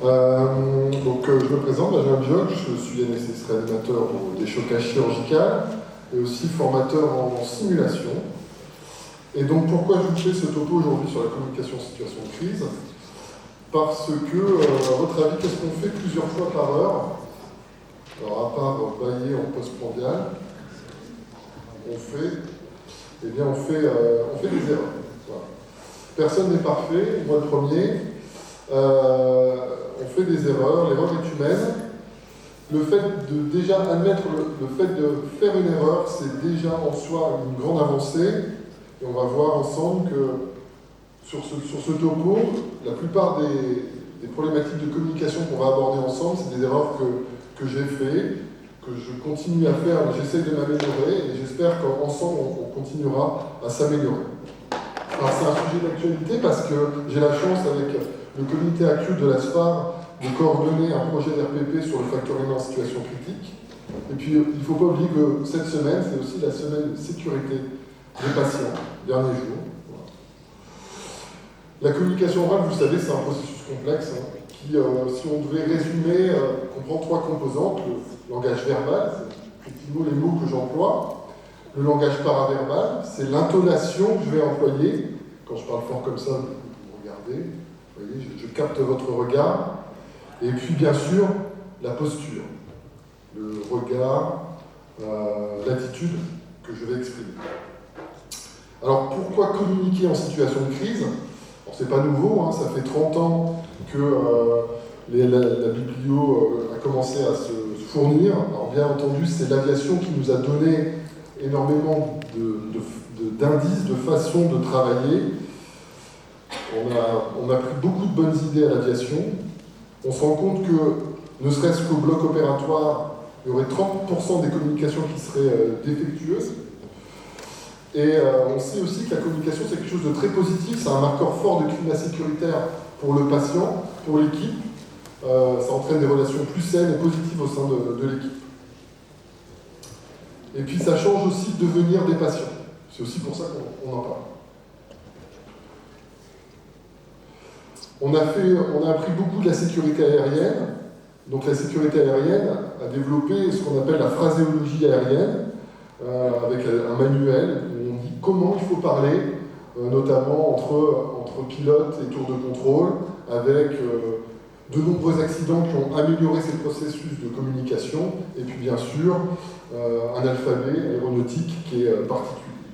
Je me présente, Benjamin Biol, je suis anesthésiste réanimateur des chocages chirurgicales et aussi formateur en simulation. Et donc pourquoi je vous fais ce topo aujourd'hui sur la communication en situation de crise? Parce que, à votre avis, qu'est-ce qu'on fait plusieurs fois par heure? Alors à part bailler en postprandial, on fait des erreurs. Voilà. Personne n'est parfait, moi le premier. On fait des erreurs, l'erreur est humaine. Le fait de déjà admettre le fait de faire une erreur, c'est déjà en soi une grande avancée. Et on va voir ensemble que sur ce topo, la plupart des problématiques de communication qu'on va aborder ensemble, c'est des erreurs que j'ai fait, que je continue à faire, j'essaie de m'améliorer et j'espère qu'ensemble on continuera à s'améliorer. Alors c'est un sujet d'actualité parce que j'ai la chance avec le comité ACUT de la SPAR de coordonner un projet d'RPP sur le factoring en situation critique. Et puis il ne faut pas oublier que cette semaine, c'est aussi la semaine de sécurité des patients, dernier jour. Voilà. La communication orale, vous le savez, c'est un processus complexe qui, si on devait résumer, comprend trois composantes. Le langage verbal, c'est effectivement les mots que j'emploie. Le langage paraverbal, c'est l'intonation que je vais employer. Quand je parle fort comme ça, vous me regardez, vous voyez, je capte votre regard. Et puis, bien sûr, la posture, le regard, l'attitude que je vais exprimer. Alors, pourquoi communiquer en situation de crise? Alors, c'est pas nouveau, ça fait 30 ans que la biblio a commencé à se fournir. Alors, bien entendu, c'est l'aviation qui nous a donné énormément d'indices, de façons de travailler. On a pris beaucoup de bonnes idées à l'aviation. On se rend compte que, ne serait-ce qu'au bloc opératoire, il y aurait 30% des communications qui seraient défectueuses. Et on sait aussi que la communication, c'est quelque chose de très positif, c'est un marqueur fort de climat sécuritaire pour le patient, pour l'équipe. Ça entraîne des relations plus saines et positives au sein de l'équipe. Et puis ça change aussi le devenir des patients. C'est aussi pour ça qu'on en parle. On a appris beaucoup de la sécurité aérienne. Donc la sécurité aérienne a développé ce qu'on appelle la phraséologie aérienne, avec un manuel où on dit comment il faut parler, notamment entre pilotes et tours de contrôle, avec de nombreux accidents qui ont amélioré ces processus de communication, et puis bien sûr un alphabet aéronautique qui est particulier.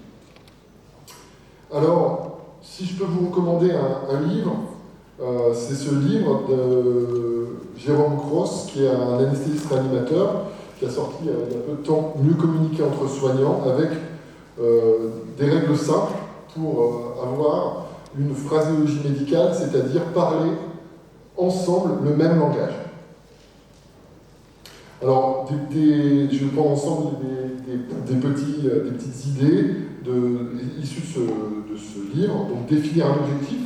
Alors, si je peux vous recommander un livre, c'est ce livre de Jérôme Cross, qui est un anesthésiste réanimateur, qui a sorti il y a peu de temps Mieux communiquer entre soignants, avec des règles simples pour avoir une phraséologie médicale, c'est-à-dire parler ensemble le même langage. Alors, je prends ensemble des petites idées issues de ce livre. Donc, définir un objectif,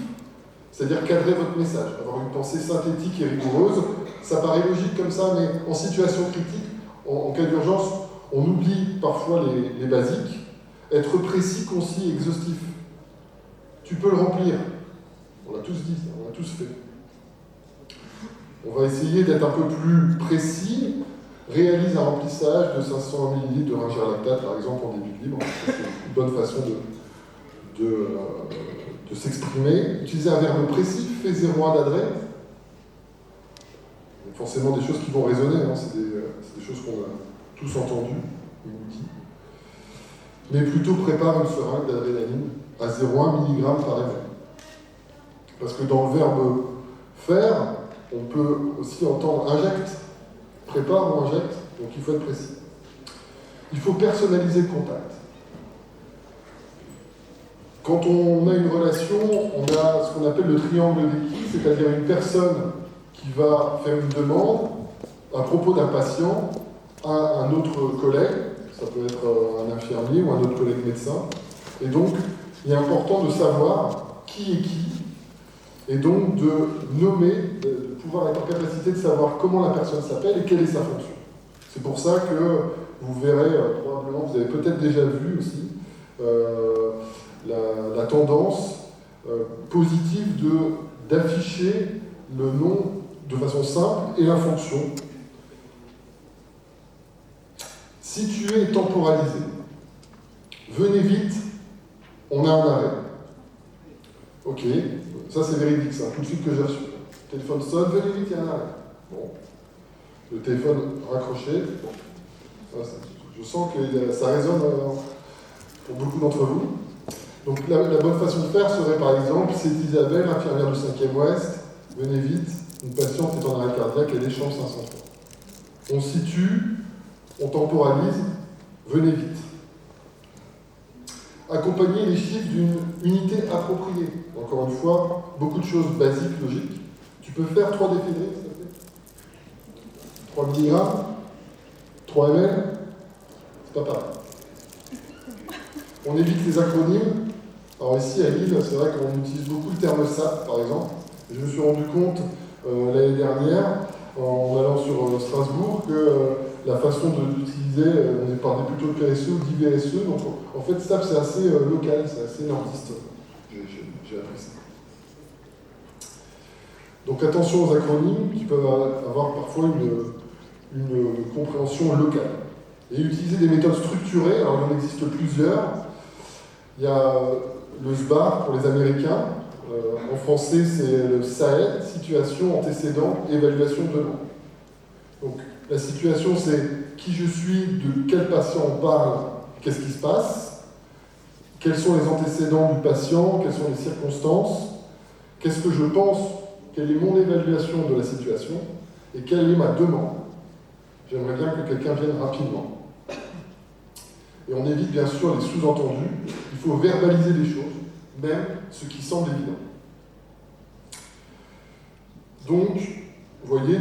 c'est-à-dire cadrer votre message, avoir une pensée synthétique et rigoureuse. Ça paraît logique comme ça, mais en situation critique, en cas d'urgence, on oublie parfois les basiques. Être précis, concis et exhaustif. Tu peux le remplir. On l'a tous dit, on l'a tous fait. On va essayer d'être un peu plus précis. Réalise un remplissage de 500 ml de ringer lactate, par exemple, en début de livre. C'est une bonne façon de s'exprimer. Utiliser un verbe précis, fait 0,1 d'adresse. Forcément des choses qui vont résonner, c'est des choses qu'on a tous entendues, mais plutôt prépare une seringue d'adrénaline à 0,1 mg par ml. Parce que dans le verbe faire, on peut aussi entendre injecte, prépare ou injecte, donc il faut être précis. Il faut personnaliser le contact. Quand on a une relation, on a ce qu'on appelle le triangle d'équipe, c'est-à-dire une personne qui va faire une demande à propos d'un patient à un autre collègue, ça peut être un infirmier ou un autre collègue médecin, et donc il est important de savoir qui est qui, et donc de nommer, de pouvoir être en capacité de savoir comment la personne s'appelle et quelle est sa fonction. C'est pour ça que vous verrez, probablement, vous avez peut-être déjà vu aussi, la tendance positive d'afficher le nom de façon simple et la fonction. Si tu es temporalisé, venez vite, on a un arrêt. Ok, ça c'est véridique, c'est un coup de fil que j'ai reçu. Le téléphone sonne, venez vite, il y a un arrêt. Bon. Le téléphone raccroché. Bon. Je sens que ça résonne pour beaucoup d'entre vous. Donc la bonne façon de faire serait par exemple, c'est Isabelle, infirmière du 5e Ouest, venez vite, une patiente est en arrêt cardiaque, elle échange 500 fois. On situe, on temporalise, venez vite. Accompagner les chiffres d'une unité appropriée. Encore une fois, beaucoup de choses basiques, logiques. Tu peux faire 3 défilés, s'il te plaît. 3 mg, 3 ml, c'est pas pareil. On évite les acronymes. Alors ici à Lille, c'est vrai qu'on utilise beaucoup le terme SAP, par exemple. Je me suis rendu compte l'année dernière, en allant sur Strasbourg, que la façon d'utiliser, on parlait plutôt de PSE ou d'IVSE. Donc en fait, SAP c'est assez local, c'est assez nordiste. J'ai appris ça. Donc attention aux acronymes qui peuvent avoir parfois une compréhension locale. Et utiliser des méthodes structurées, alors il en existe plusieurs. Il y a le SBAR pour les Américains. En français, c'est le SAED, situation, antécédent, évaluation de demande. Donc la situation, c'est qui je suis, de quel patient on parle, qu'est-ce qui se passe, quels sont les antécédents du patient, quelles sont les circonstances, qu'est-ce que je pense, quelle est mon évaluation de la situation, et quelle est ma demande. J'aimerais bien que quelqu'un vienne rapidement. Et on évite bien sûr les sous-entendus. Il faut verbaliser les choses, même ce qui semble évident. Donc, vous voyez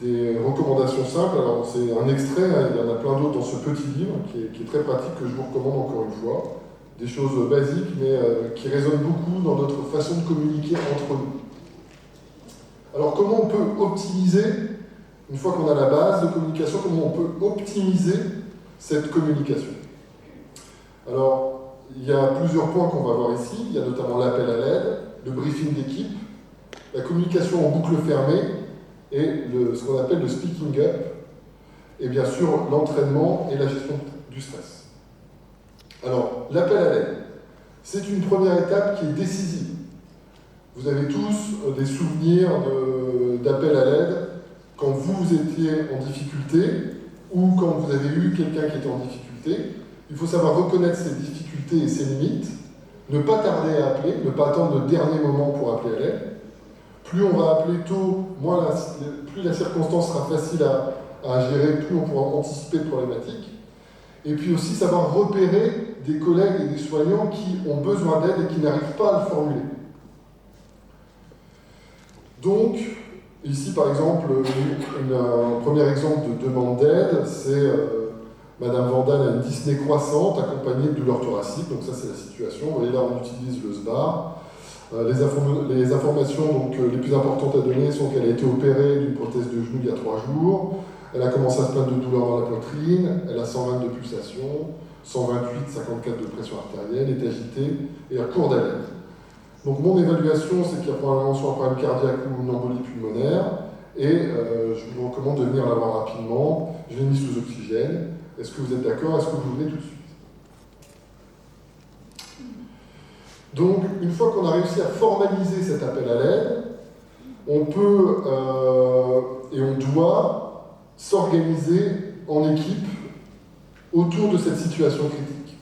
des recommandations simples. Alors, c'est un extrait, il y en a plein d'autres dans ce petit livre qui est très pratique, que je vous recommande encore une fois. Des choses basiques, mais qui résonnent beaucoup dans notre façon de communiquer entre nous. Alors, comment on peut optimiser, une fois qu'on a la base de communication, comment on peut optimiser cette communication? Alors, il y a plusieurs points qu'on va voir ici. Il y a notamment l'appel à l'aide, le briefing d'équipe, la communication en boucle fermée et ce qu'on appelle le speaking up, et bien sûr l'entraînement et la gestion du stress. Alors, l'appel à l'aide, c'est une première étape qui est décisive. Vous avez tous des souvenirs d'appel à l'aide quand vous étiez en difficulté ou quand vous avez eu quelqu'un qui était en difficulté. Il faut savoir reconnaître ses difficultés et ses limites, ne pas tarder à appeler, ne pas attendre le dernier moment pour appeler à l'aide. Plus on va appeler tôt, plus la circonstance sera facile à gérer, plus on pourra anticiper de problématiques. Et puis aussi savoir repérer des collègues et des soignants qui ont besoin d'aide et qui n'arrivent pas à le formuler. Donc, ici par exemple, un premier exemple de demande d'aide, c'est Madame Vandal a une dyspnée croissante accompagnée de douleur thoracique, donc ça c'est la situation. Vous voyez là on utilise le SBAR. Les informations donc, les plus importantes à donner sont qu'elle a été opérée d'une prothèse de genou il y a 3 jours, elle a commencé à se plaindre de douleur dans la poitrine, elle a 120 de pulsation, 128, 54 de pression artérielle, est agitée et à court d'haleine. Donc mon évaluation, c'est qu'il y a probablement soit un problème cardiaque ou une embolie pulmonaire, et je vous recommande de venir la voir rapidement. Je l'ai mis sous oxygène. Est-ce que vous êtes d'accord? Est-ce que vous venez tout de suite? Donc, une fois qu'on a réussi à formaliser cet appel à l'aide, on peut et on doit s'organiser en équipe autour de cette situation critique.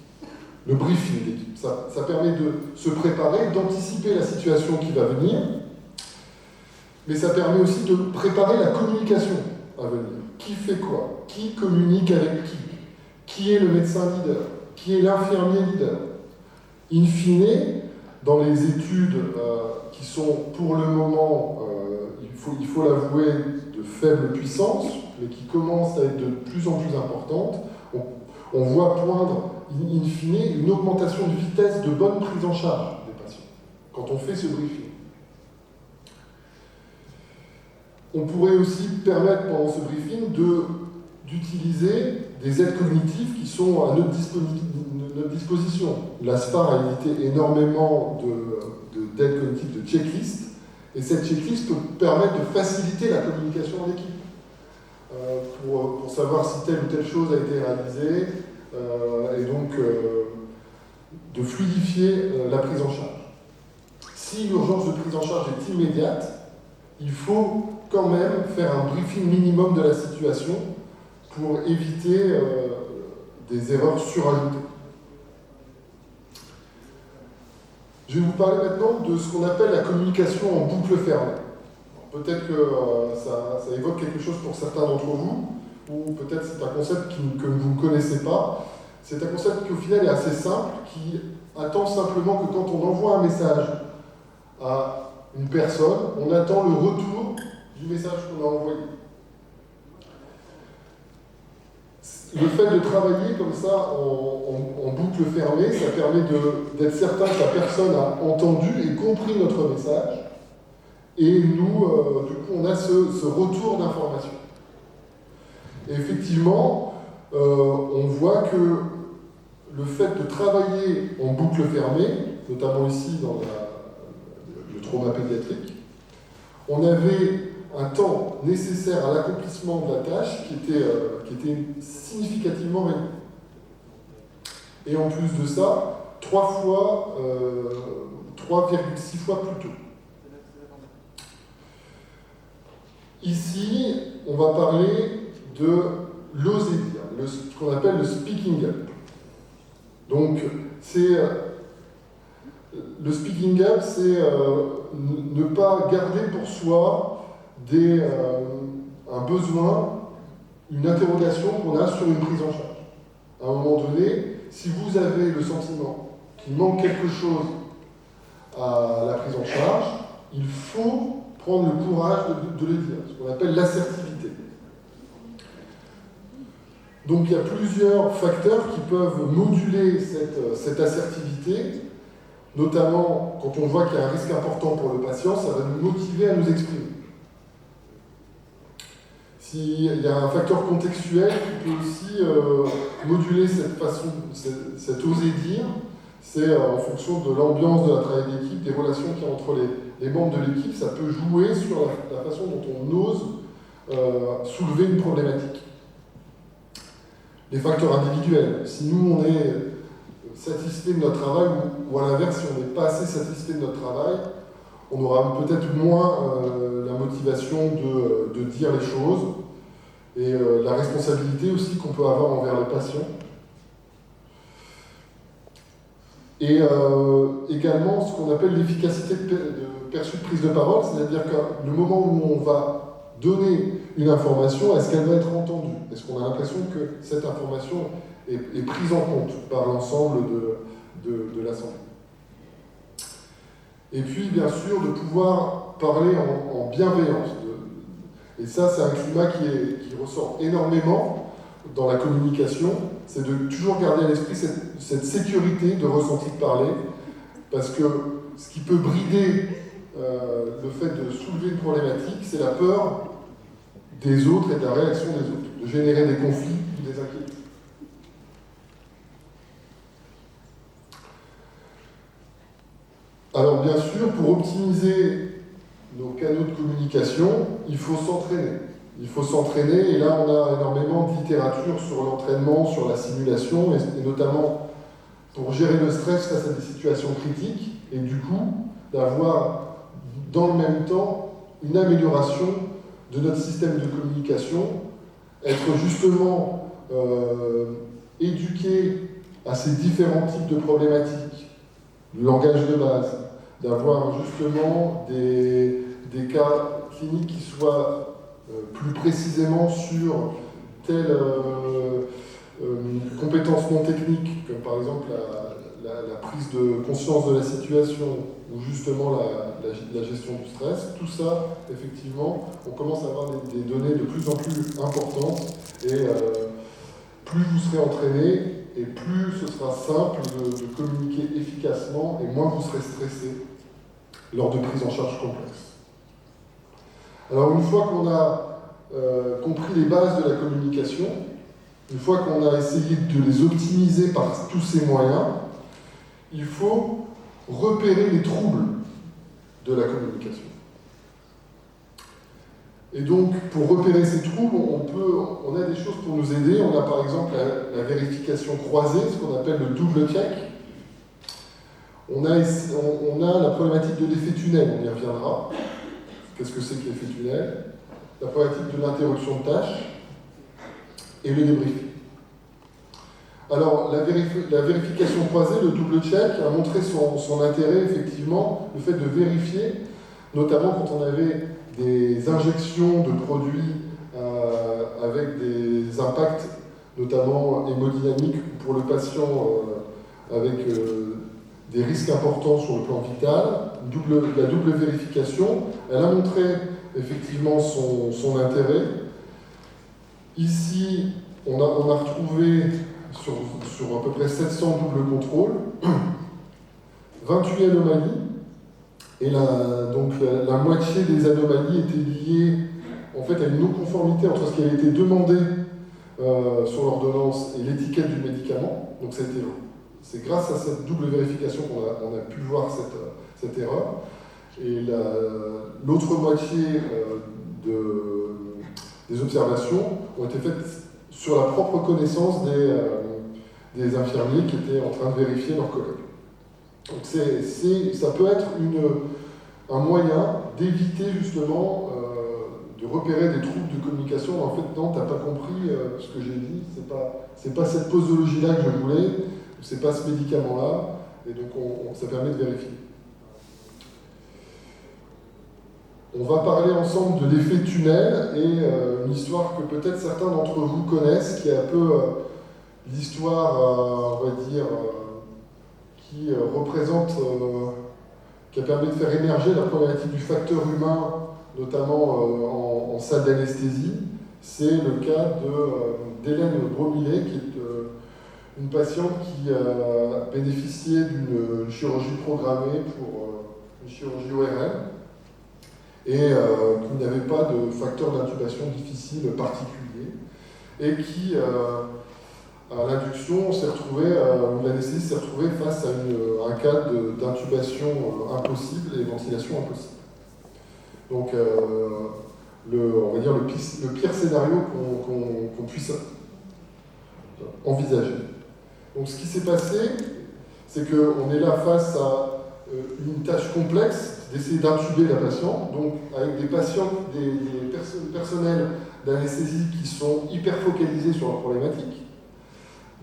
Le briefing d'équipe, ça permet de se préparer, d'anticiper la situation qui va venir, mais ça permet aussi de préparer la communication à venir. Qui fait quoi? Qui communique avec qui? Qui est le médecin leader? Qui est l'infirmier leader? In fine, dans les études qui sont pour le moment, il faut l'avouer, de faible puissance, mais qui commencent à être de plus en plus importantes, on voit poindre, in fine, une augmentation de vitesse de bonne prise en charge des patients, quand on fait ce briefing. On pourrait aussi permettre pendant ce briefing d'utiliser des aides cognitives qui sont à notre disposition. La SPAR a édité énormément d'aides cognitives, de checklists, Et cette checklist peut permettre de faciliter la communication en équipe, pour savoir si telle ou telle chose a été réalisée, et donc de fluidifier la prise en charge. Si l'urgence de prise en charge est immédiate, il faut quand même faire un briefing minimum de la situation pour éviter des erreurs surajoutées. Je vais vous parler maintenant de ce qu'on appelle la communication en boucle fermée. Peut-être que ça évoque quelque chose pour certains d'entre vous, ou peut-être c'est un concept que vous ne connaissez pas. C'est un concept qui au final est assez simple, qui attend simplement que quand on envoie un message à une personne, on attend le retour du message qu'on a envoyé. Le fait de travailler comme ça en boucle fermée, ça permet d'être certain que la personne a entendu et compris notre message. Et nous, du coup, on a ce retour d'information. Et effectivement, on voit que le fait de travailler en boucle fermée, notamment ici dans le trauma pédiatrique, on avait un temps nécessaire à l'accomplissement de la tâche qui était significativement réduit. Et en plus de ça, 3,6 fois plus tôt. Ici, on va parler de l'oser dire, ce qu'on appelle le speaking up. Donc, le speaking up, c'est ne pas garder pour soi un besoin, une interrogation qu'on a sur une prise en charge. À un moment donné, si vous avez le sentiment qu'il manque quelque chose à la prise en charge, il faut prendre le courage de le dire, ce qu'on appelle l'assertivité. Donc il y a plusieurs facteurs qui peuvent moduler cette assertivité, notamment quand on voit qu'il y a un risque important pour le patient, ça va nous motiver à nous exprimer. S'il y a un facteur contextuel qui peut aussi moduler cet oser dire, c'est en fonction de l'ambiance de la travail d'équipe, des relations qu'il y a entre les membres de l'équipe, ça peut jouer sur la façon dont on ose soulever une problématique. Les facteurs individuels, si nous on est satisfait de notre travail, ou à l'inverse, si on n'est pas assez satisfait de notre travail, on aura peut-être moins la motivation de dire les choses, et la responsabilité aussi qu'on peut avoir envers le patient. Et également ce qu'on appelle l'efficacité perçue de prise de parole, c'est-à-dire que le moment où on va donner une information, est-ce qu'elle va être entendue? Est-ce qu'on a l'impression que cette information est prise en compte par l'ensemble de l'Assemblée? Et puis, bien sûr, de pouvoir parler en bienveillance. Et ça, c'est un climat qui ressort énormément dans la communication, c'est de toujours garder à l'esprit cette sécurité de ressenti de parler, parce que ce qui peut brider le fait de soulever une problématique, c'est la peur des autres et de la réaction des autres, de générer des conflits ou des inquiétudes. Alors bien sûr, pour optimiser nos canaux de communication, il faut s'entraîner. Il faut s'entraîner, et là on a énormément de littérature sur l'entraînement, sur la simulation, et notamment pour gérer le stress face à des situations critiques, et du coup d'avoir dans le même temps une amélioration de notre système de communication, être justement éduqué à ces différents types de problématiques, le langage de base, d'avoir justement des cas cliniques qui soient plus précisément sur telle compétence non technique, comme par exemple la prise de conscience de la situation, ou justement la gestion du stress. Tout ça, effectivement, on commence à avoir des données de plus en plus importantes, et plus vous serez entraîné, et plus ce sera simple de communiquer efficacement, et moins vous serez stressé lors de prises en charge complexes. Alors une fois qu'on a compris les bases de la communication, une fois qu'on a essayé de les optimiser par tous ces moyens, il faut repérer les troubles de la communication. Et donc, pour repérer ces troubles, on a des choses pour nous aider. On a par exemple la vérification croisée, ce qu'on appelle le double check. On a la problématique de l'effet tunnel, on y reviendra. Qu'est-ce que c'est que l'effet tunnel? La problématique de l'interruption de tâche et le débriefing. Alors, la vérification croisée, le double check, a montré son intérêt, effectivement, le fait de vérifier, notamment quand on avait des injections de produits avec des impacts, notamment hémodynamiques, pour le patient avec des risques importants sur le plan vital. La double vérification, elle a montré effectivement son intérêt. Ici, on a retrouvé sur à peu près 700 doubles contrôles, 28 anomalies, et la moitié des anomalies étaient liées en fait à une non-conformité entre ce qui avait été demandé sur l'ordonnance et l'étiquette du médicament. Donc c'est grâce à cette double vérification qu'on a pu voir cette erreur. Et l'autre moitié des observations ont été faites sur la propre connaissance des infirmiers qui étaient en train de vérifier leurs collègues. Donc ça peut être un moyen d'éviter justement de repérer des troubles de communication. En fait, non, tu n'as pas compris ce que j'ai dit, c'est pas cette posologie-là que je voulais, c'est pas ce médicament-là, et donc ça permet de vérifier. On va parler ensemble de l'effet tunnel et une histoire que peut-être certains d'entre vous connaissent, qui est un peu l'histoire, on va dire, qui représente, qui a permis de faire émerger la problématique du facteur humain, notamment en salle d'anesthésie. C'est le cas d'Hélène Bromilet, qui est une patiente qui a bénéficié d'une chirurgie programmée pour une chirurgie ORL, et qui n'avait pas de facteur d'intubation difficile particulier, et qui, à l'induction, ou l'anesthésie s'est retrouvée face à un cas d'intubation impossible et ventilation impossible. Donc, on va dire le pire scénario qu'on puisse envisager. Donc, ce qui s'est passé, c'est qu'on est là face à une tâche complexe d'essayer d'intuber la patiente, donc avec des patients, des personnels d'anesthésie qui sont hyper focalisés sur leur problématique.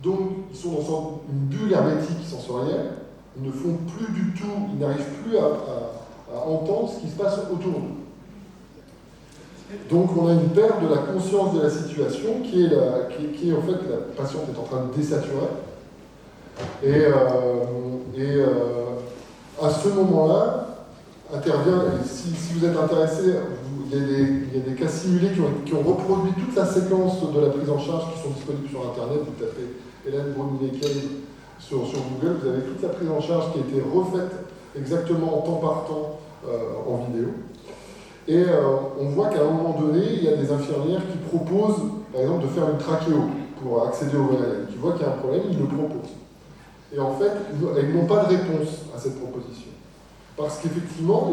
Donc, ils sont dans une bulle hermétique sensorielle, ils ne font plus du tout, ils n'arrivent plus à entendre ce qui se passe autour d'eux. Donc, on a une perte de la conscience de la situation qui est en fait, la patiente est en train de désaturer. Et à ce moment-là, intervient, et si vous êtes intéressé, il y a des cas simulés qui ont reproduit toute la séquence de la prise en charge qui sont disponibles sur Internet. Vous tapez Hélène Bromilet sur Google, vous avez toute la prise en charge qui a été refaite exactement en temps par temps en vidéo. Et on voit qu'à un moment donné, il y a des infirmières qui proposent, par exemple, de faire une trachéo pour accéder au VLM. Qui voient qu'il y a un problème, ils le proposent. Et en fait, elles n'ont pas de réponse à cette proposition. Parce qu'effectivement,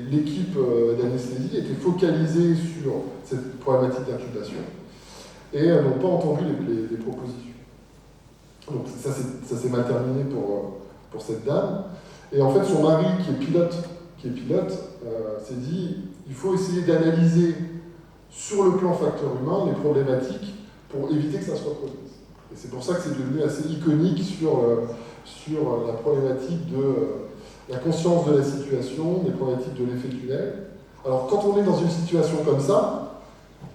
l'équipe d'anesthésie était focalisée sur cette problématique d'intubation et n'ont pas entendu les propositions. Donc ça s'est mal terminé pour cette dame. Et en fait, son mari, qui est pilote, s'est dit il faut essayer d'analyser sur le plan facteur humain les problématiques pour éviter que ça se reproduise. Et c'est pour ça que c'est devenu assez iconique sur la problématique de la conscience de la situation, des problématiques de l'effet tunnel. Alors quand on est dans une situation comme ça,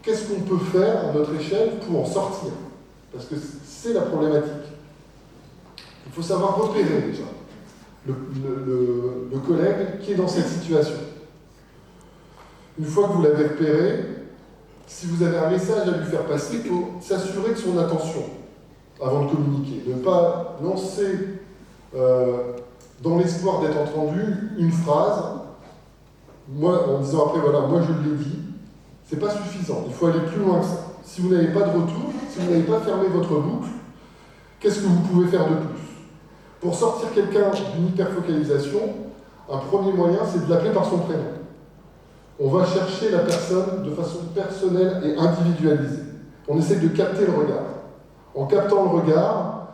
qu'est-ce qu'on peut faire à notre échelle pour en sortir? Parce que c'est la problématique. Il faut savoir repérer déjà le collègue qui est dans cette situation. Une fois que vous l'avez repéré, si vous avez un message à lui faire passer, il faut s'assurer de son attention avant de communiquer. Ne pas lancer dans l'espoir d'être entendu une phrase, en disant après, voilà, moi je l'ai dit, c'est pas suffisant. Il faut aller plus loin que ça. Si vous n'avez pas de retour, si vous n'avez pas fermé votre boucle, qu'est-ce que vous pouvez faire de plus? Pour sortir quelqu'un d'une hyperfocalisation, un premier moyen, c'est de l'appeler par son prénom. on va chercher la personne de façon personnelle et individualisée. On essaie de capter le regard. En captant le regard,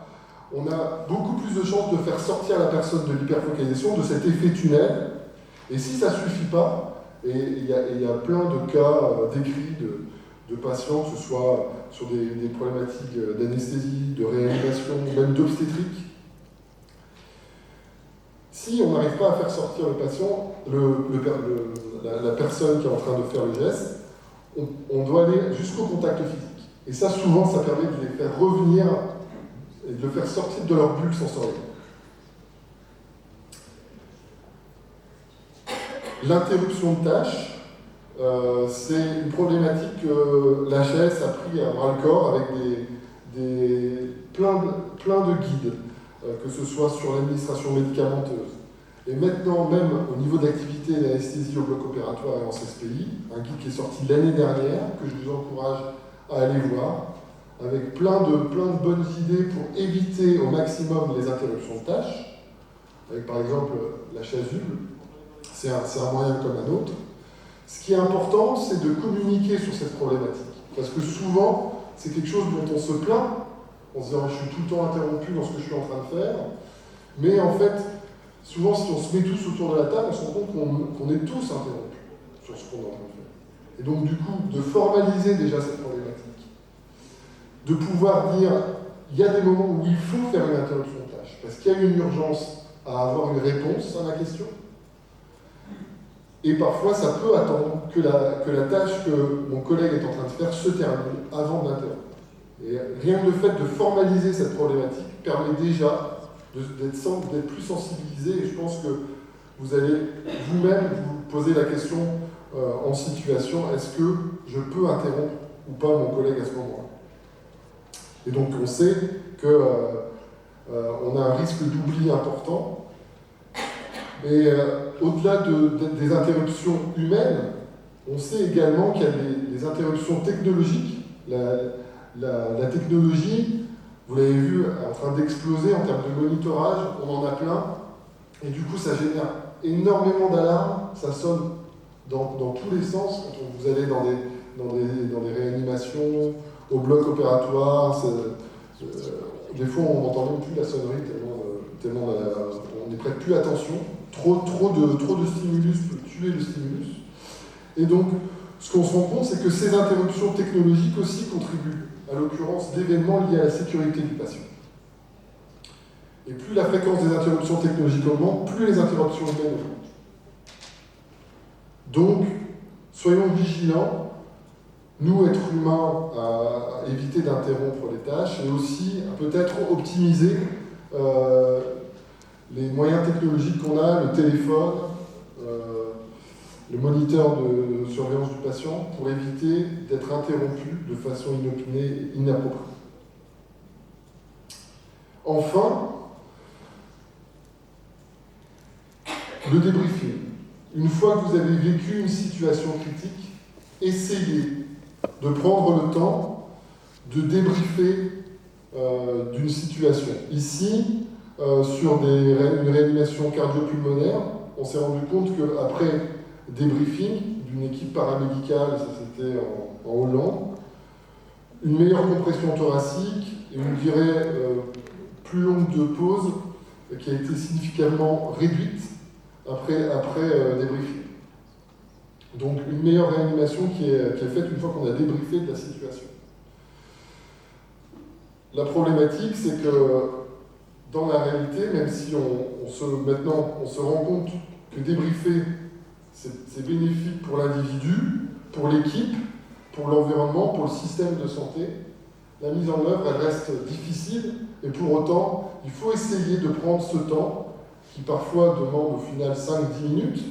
on a beaucoup plus de chances de faire sortir la personne de l'hyperfocalisation, de cet effet tunnel. Et si ça ne suffit pas, et il y a plein de cas décrits de patients, que ce soit sur des problématiques d'anesthésie, de réanimation, même d'obstétrique, si on n'arrive pas à faire sortir le patient, la personne qui est en train de faire le geste, on doit aller jusqu'au contact physique. Et ça, souvent, ça permet de les faire revenir et de le faire sortir de leur bulle sensorielle. L'interruption de tâche, c'est une problématique que l'HAS a pris à bras-le-corps avec plein de guides, que ce soit sur l'administration médicamenteuse. Et maintenant, même au niveau d'activité d'anesthésie au bloc opératoire et en CSPI, un guide qui est sorti l'année dernière, que je vous encourage à aller voir, avec plein de bonnes idées pour éviter au maximum les interruptions de tâches, avec par exemple la chasuble, c'est un moyen comme un autre. Ce qui est important, c'est de communiquer sur cette problématique. Parce que souvent, c'est quelque chose dont on se plaint, en se disant je suis tout le temps interrompu dans ce que je suis en train de faire. Mais en fait, souvent, si on se met tous autour de la table, on se rend compte qu'on est tous interrompus sur ce qu'on est en train de faire. Et donc, du coup, de formaliser déjà cette problématique, de pouvoir dire il y a des moments où il faut faire une interruption de tâche, parce qu'il y a une urgence à avoir une réponse à la question. Et parfois, ça peut attendre que la tâche que mon collègue est en train de faire se termine avant de l'interrompre. Et rien que le fait de formaliser cette problématique permet déjà d'être plus sensibilisé. Et je pense que vous allez vous-même vous poser la question en situation, est-ce que je peux interrompre ou pas mon collègue à ce moment-là? Et donc on sait qu'on a un risque d'oubli important. Mais au-delà des interruptions humaines, on sait également qu'il y a des interruptions technologiques. La technologie, vous l'avez vu, est en train d'exploser en termes de monitorage, on en a plein, et du coup ça génère énormément d'alarmes, ça sonne dans tous les sens, quand vous allez dans des réanimations, au bloc opératoire, des fois on n'entend même plus la sonnerie tellement on n'y prête plus attention. Trop de stimulus peut tuer le stimulus. Et donc, ce qu'on se rend compte, c'est que ces interruptions technologiques aussi contribuent à l'occurrence d'événements liés à la sécurité du patient. Et plus la fréquence des interruptions technologiques augmente, plus les interruptions humaines augmentent. Donc, soyons vigilants, nous, êtres humains, à éviter d'interrompre les tâches et aussi à peut-être optimiser les moyens technologiques qu'on a, le téléphone, le moniteur de surveillance du patient, pour éviter d'être interrompu de façon inopinée et inappropriée. Enfin, le débriefing. Une fois que vous avez vécu une situation critique, essayez de prendre le temps de débriefer d'une situation. Ici, sur une réanimation cardio-pulmonaire, on s'est rendu compte qu'après débriefing d'une équipe paramédicale, ça c'était en Hollande, une meilleure compression thoracique et une durée plus longue de pause qui a été significativement réduite après débriefing. Donc une meilleure réanimation qui est faite une fois qu'on a débriefé de la situation. La problématique, c'est que dans la réalité, même si maintenant on se rend compte que débriefer, c'est bénéfique pour l'individu, pour l'équipe, pour l'environnement, pour le système de santé, la mise en œuvre, elle reste difficile, et pour autant, il faut essayer de prendre ce temps, qui parfois demande au final 5-10 minutes,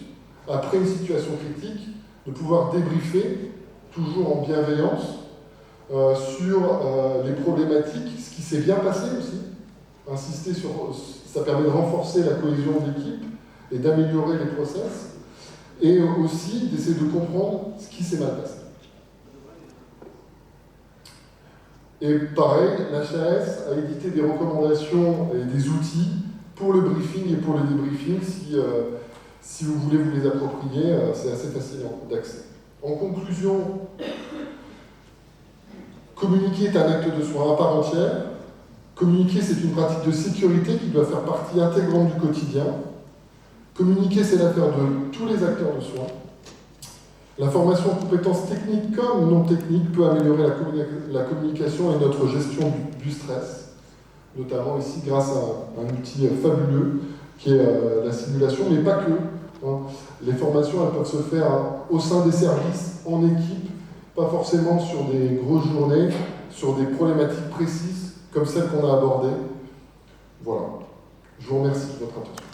après une situation critique, de pouvoir débriefer, toujours en bienveillance, sur les problématiques, ce qui s'est bien passé aussi. Insister sur, ça permet de renforcer la cohésion de l'équipe et d'améliorer les process, et aussi d'essayer de comprendre ce qui s'est mal passé. Et pareil, l'HAS a édité des recommandations et des outils pour le briefing et pour le débriefing si Si vous voulez vous les approprier, c'est assez facile d'accès. En conclusion, communiquer est un acte de soin à part entière. Communiquer, c'est une pratique de sécurité qui doit faire partie intégrante du quotidien. Communiquer, c'est l'affaire de tous les acteurs de soins. La formation en compétences techniques comme non techniques peut améliorer la communication et notre gestion du stress, notamment ici grâce à un outil fabuleux qui est la simulation, mais pas que. Les formations, elles peuvent se faire au sein des services, en équipe, pas forcément sur des grosses journées, sur des problématiques précises comme celles qu'on a abordées. Voilà. Je vous remercie de votre attention.